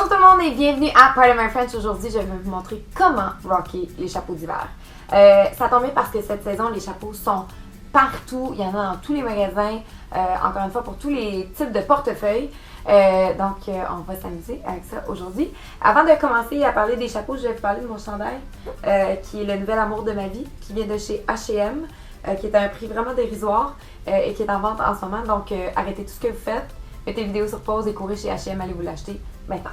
Bonjour tout le monde et bienvenue à Part of My French. Aujourd'hui, je vais vous montrer comment rocker les chapeaux d'hiver. Ça tombe bien parce que cette saison, les chapeaux sont partout. Il y en a dans tous les magasins, encore une fois pour tous les types de portefeuilles. Donc, on va s'amuser avec ça aujourd'hui. Avant de commencer à parler des chapeaux, je vais vous parler de mon chandail qui est le nouvel amour de ma vie, qui vient de chez H&M, qui est à un prix vraiment dérisoire et qui est en vente en ce moment. Donc, arrêtez tout ce que vous faites. Mettez la vidéo sur pause et courez chez H&M, allez vous l'acheter maintenant.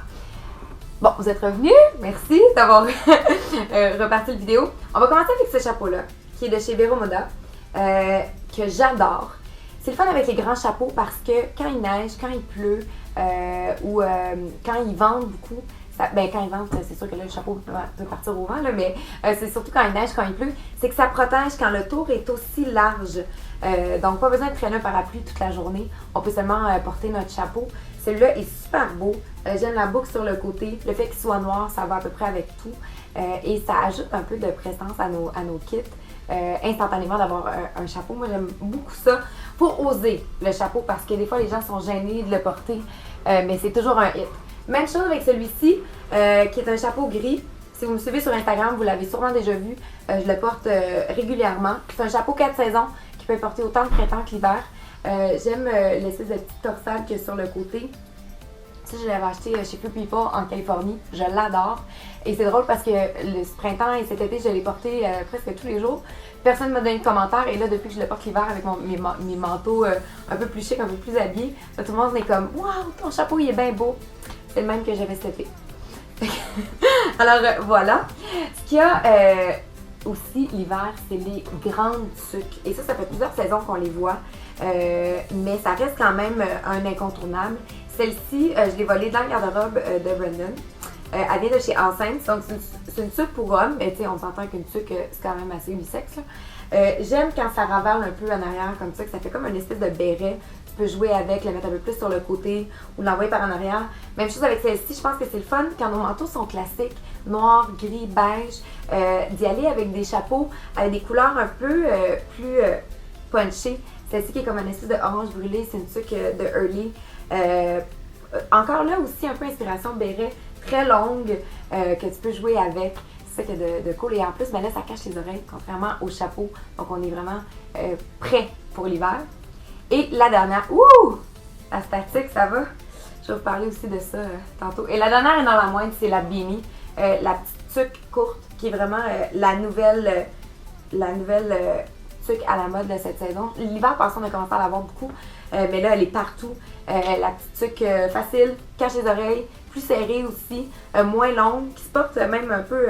Bon, vous êtes revenus. Merci d'avoir reparti la vidéo. On va commencer avec ce chapeau-là, qui est de chez Vero Moda, que j'adore. C'est le fun avec les grands chapeaux parce que quand il neige, quand il pleut, ou quand ils vendent beaucoup, quand ils vendent, c'est sûr que là, le chapeau peut partir au vent, là, mais c'est surtout quand il neige, quand il pleut, c'est que ça protège quand le tour est aussi large. Donc, pas besoin de traîner un parapluie toute la journée. On peut seulement porter notre chapeau. Celui-là est super beau. J'aime la boucle sur le côté. Le fait qu'il soit noir, ça va à peu près avec tout. Et ça ajoute un peu de prestance à nos kits. Instantanément d'avoir un chapeau. Moi, j'aime beaucoup ça. Pour oser le chapeau, parce que des fois, les gens sont gênés de le porter. Mais c'est toujours un hit. Même chose avec celui-ci, qui est un chapeau gris. Si vous me suivez sur Instagram, vous l'avez sûrement déjà vu. Je le porte régulièrement. C'est un chapeau 4 saisons qui peut être porté autant le printemps que l'hiver. J'aime l'espèce de petite torsade qu'il y a sur le côté. Ça, je l'avais acheté chez Few People en Californie. Je l'adore. Et c'est drôle parce que ce printemps et cet été, je l'ai porté presque tous les jours. Personne ne m'a donné de commentaire. Et là, depuis que je le porte l'hiver avec mes manteaux un peu plus chics, un peu plus habillés, là, tout le monde est comme « Waouh, ton chapeau, il est bien beau! » C'est le même que j'avais cet été. Alors, voilà. Ce qu'il y a aussi l'hiver, c'est les grandes tuques. Et ça fait plusieurs saisons qu'on les voit. Mais ça reste quand même un incontournable. Celle-ci, je l'ai volée dans le garde-robe de Brandon. Elle vient de chez Enceinte, donc c'est une tuque pour homme, mais tu sais, on s'entend qu'une tuque, c'est quand même assez unisexe. J'aime quand ça ravale un peu en arrière comme ça, que ça fait comme une espèce de béret. Tu peux jouer avec, le mettre un peu plus sur le côté ou l'envoyer par en arrière. Même chose avec celle-ci, je pense que c'est le fun quand nos manteaux sont classiques, noir, gris, beige, d'y aller avec des chapeaux avec des couleurs un peu plus punchées. Celle-ci qui est comme une espèce de orange brûlé, c'est une tuque de Early. Encore là aussi un peu inspiration béret, très longue, que tu peux jouer avec. C'est ça qui est de cool. Et en plus, ben là, ça cache les oreilles, contrairement au chapeau. Donc, on est vraiment prêt pour l'hiver. Et la dernière, la statique, ça va? Je vais vous parler aussi de ça tantôt. Et la dernière et non la moindre, c'est la beanie. La petite tuque courte, qui est vraiment la nouvelle tuque à la mode de cette saison. L'hiver passé, on a commencé à l'avoir beaucoup, mais là, elle est partout. La petite tuque facile, cache les oreilles, plus serrée aussi, moins longue, qui se porte même un peu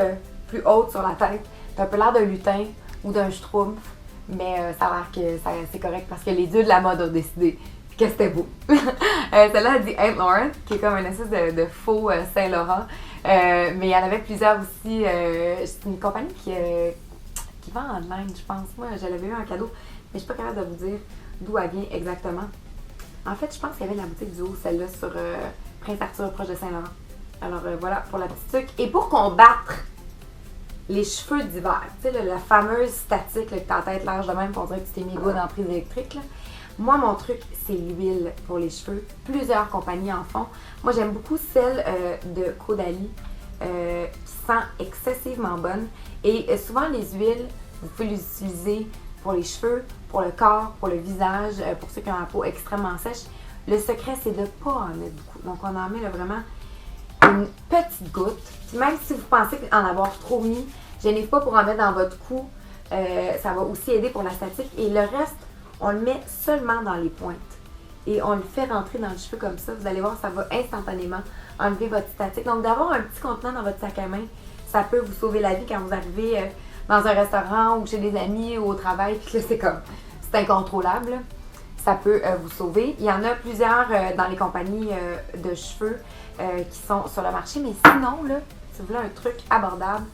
plus haute sur la tête. C'est un peu l'air d'un lutin ou d'un schtroumpf, mais ça a l'air que c'est correct parce que les dieux de la mode ont décidé que c'était beau. Celle-là, elle dit Aunt Lauren, qui est comme une espèce de faux Saint-Laurent. Mais il y en avait plusieurs aussi. C'est une compagnie qui vend en Inde, je pense. Moi, je l'avais eu en cadeau, mais je suis pas capable de vous dire d'où elle vient exactement. En fait, je pense qu'il y avait la boutique du haut, celle-là, sur Prince Arthur, proche de Saint-Laurent. Alors voilà pour la petite tuque. Et pour combattre les cheveux d'hiver, tu sais, la fameuse statique, là, que ta tête large de même, on dirait que tu t'es mis dans la prise électrique, là. Moi, mon truc, c'est l'huile pour les cheveux. Plusieurs compagnies en font. Moi, j'aime beaucoup celle de Caudalie, qui sent excessivement bonne. Et souvent, les huiles, vous pouvez les utiliser pour les cheveux, pour le corps, pour le visage, pour ceux qui ont la peau extrêmement sèche. Le secret, c'est de ne pas en mettre beaucoup. Donc, on en met là, vraiment une petite goutte. Puis même si vous pensez en avoir trop mis, gênez pas pour en mettre dans votre cou. Ça va aussi aider pour la statique. Et le reste, on le met seulement dans les pointes. Et on le fait rentrer dans le cheveu comme ça. Vous allez voir, ça va instantanément enlever votre statique. Donc, d'avoir un petit contenant dans votre sac à main, ça peut vous sauver la vie quand vous arrivez dans un restaurant ou chez des amis ou au travail. Puis là, c'est incontrôlable. Ça peut vous sauver. Il y en a plusieurs dans les compagnies de cheveux qui sont sur le marché. Mais sinon, là, si vous voulez un truc abordable,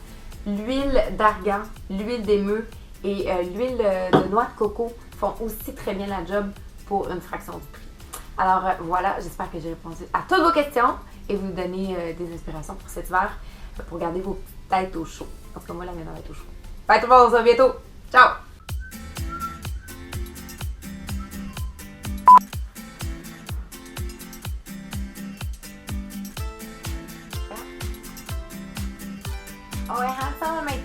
l'huile d'argan, l'huile d'émeu et l'huile de noix de coco font aussi très bien la job pour une fraction du prix. Alors voilà, j'espère que j'ai répondu à toutes vos questions et vous donner des inspirations pour cet hiver pour garder vos têtes au chaud. Parce que moi, la mienne va être au chaud. Bye tout le monde, on se voit bientôt. Ciao! Oh, I had some on my